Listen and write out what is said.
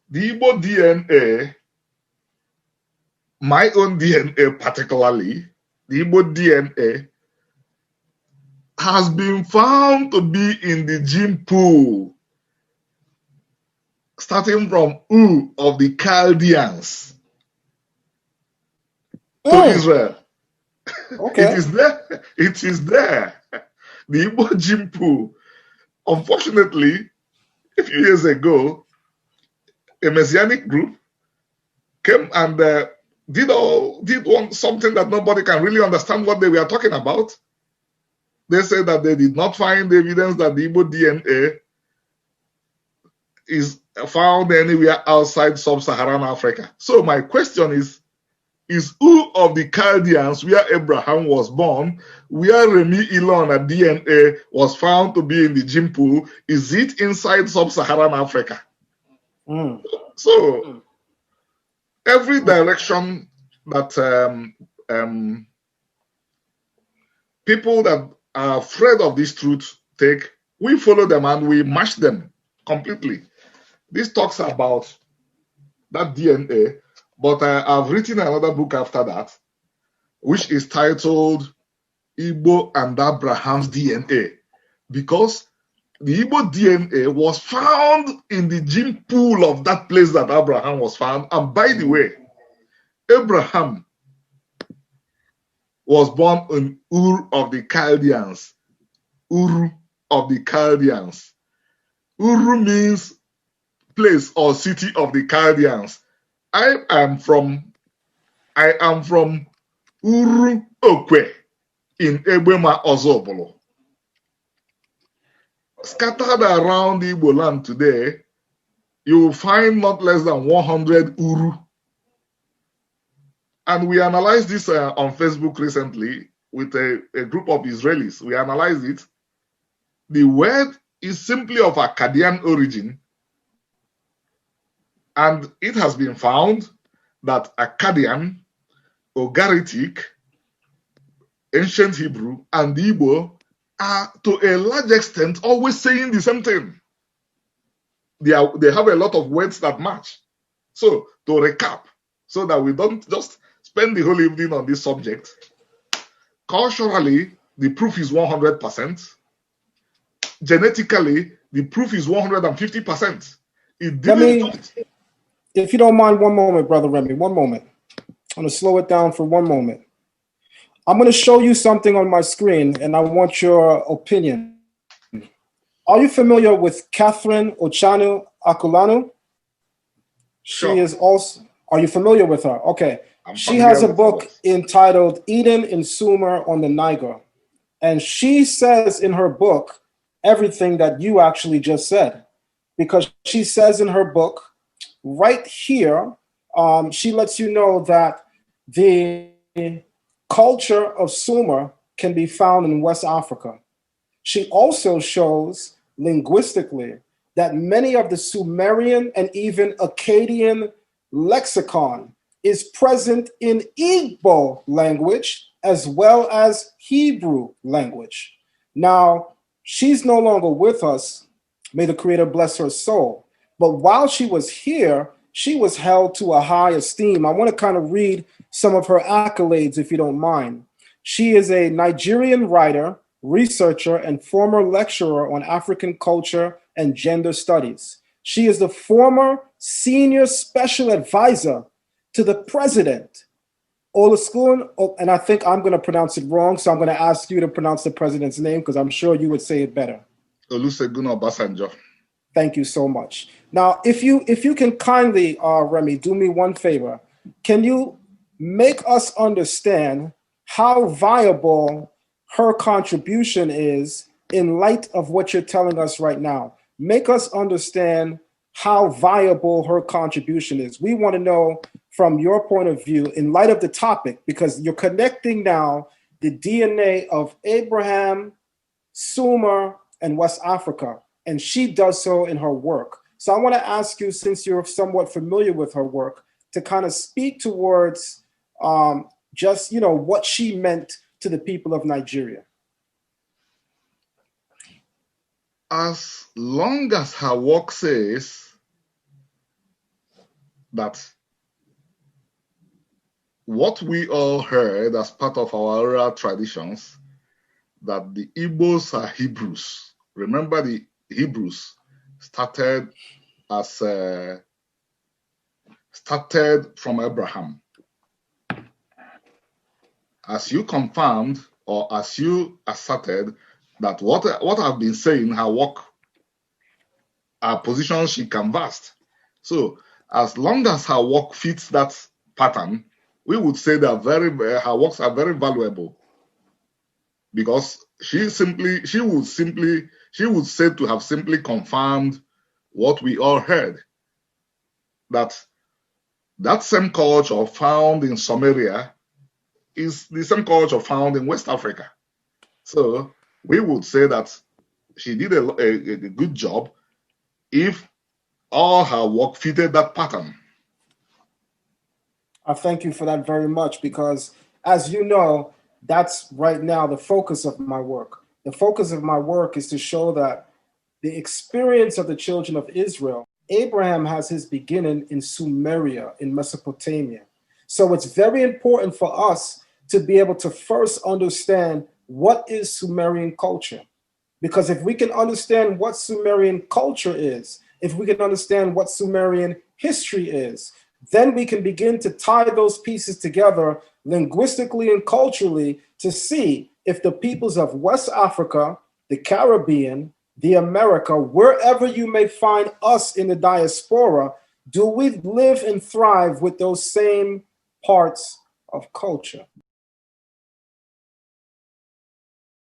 The Igbo DNA, my own DNA particularly, the Igbo DNA has been found to be in the gene pool, starting from Ur of the Chaldeans to Israel. Okay. It is there. It is there. The Igbo gene pool. Unfortunately, a few years ago, a messianic group came and did something that nobody can really understand what they were talking about. They said that they did not find evidence that the Igbo DNA is found anywhere outside sub-Saharan Africa. So my question is Ur of the Chaldeans, where Abraham was born, where Remy Ilona DNA was found to be in the gene pool, is it inside sub-Saharan Africa? So every direction that people that are afraid of this truth take, we follow them and we mash them completely. This talks about that DNA, but I've written another book after that, which is titled Igbo and Abraham's DNA, because the Igbo DNA was found in the gene pool of that place that Abraham was found. And by the way, Abraham was born in Ur of the Chaldeans. Ur of the Chaldeans. Uru means place or city of the Chaldeans. I am from Uru Okwe in Egbema Ozobolo. Scattered around the Igbo land today, you will find not less than 100 Uru. And we analyzed this on Facebook recently with a group of Israelis. We analyzed it. The word is simply of Akkadian origin. And it has been found that Akkadian, Ugaritic, Ancient Hebrew, and Igbo are to a large extent always saying the same thing. They have a lot of words that match. So, to recap, so that we don't just spend the whole evening on this subject, culturally, the proof is 100%. Genetically, the proof is 150%. It didn't. If you don't mind, one moment, Brother Remy, one moment. I'm going to slow it down for one moment. I'm going to show you something on my screen, and I want your opinion. Are you familiar with Catherine Ochanu Akulanu? Sure. She is also. Are you familiar with her? Okay. She has a book entitled Eden in Sumer on the Niger. And she says in her book everything that you actually just said. Because she says in her book, right here, she lets you know that the culture of Sumer can be found in West Africa. She also shows linguistically that many of the Sumerian and even Akkadian lexicon is present in Igbo language as well as Hebrew language. Now, she's no longer with us. May the Creator bless her soul. But while she was here, she was held to a high esteem. I want to kind of read some of her accolades, if you don't mind. She is a Nigerian writer, researcher, and former lecturer on African culture and gender studies. She is the former senior special advisor to the president, Olusegun, and I think I'm going to pronounce it wrong, so I'm going to ask you to pronounce the president's name because I'm sure you would say it better. Olusegun Obasanjo. Thank you so much. Now, if you can kindly, Remy, do me one favor. Can you make us understand how viable her contribution is in light of what you're telling us right now? Make us understand how viable her contribution is. We want to know from your point of view, in light of the topic, because you're connecting now the DNA of Abraham, Sumer, and West Africa, and she does so in her work. So I want to ask you, since you're somewhat familiar with her work, to kind of speak towards just, what she meant to the people of Nigeria. As long as her work says that what we all heard as part of our oral traditions, that the Igbos are Hebrews. Remember, the Hebrews started from Abraham. As you confirmed, or as you asserted, that what I've been saying, her position, she canvassed. So as long as her work fits that pattern, we would say that her works are very valuable, because she would say to have simply confirmed what we all heard, that same culture found in Sumerian is the same culture found in West Africa. So we would say that she did a good job if all her work fitted that pattern. I thank you for that very much, because as you know, that's right now the focus of my work. The focus of my work is to show that the experience of the children of Israel, Abraham has his beginning in Sumeria, in Mesopotamia. So it's very important for us to be able to first understand what is Sumerian culture. Because if we can understand what Sumerian culture is, if we can understand what Sumerian history is, then we can begin to tie those pieces together linguistically and culturally to see if the peoples of West Africa, the Caribbean, the America, wherever you may find us in the diaspora, do we live and thrive with those same parts of culture?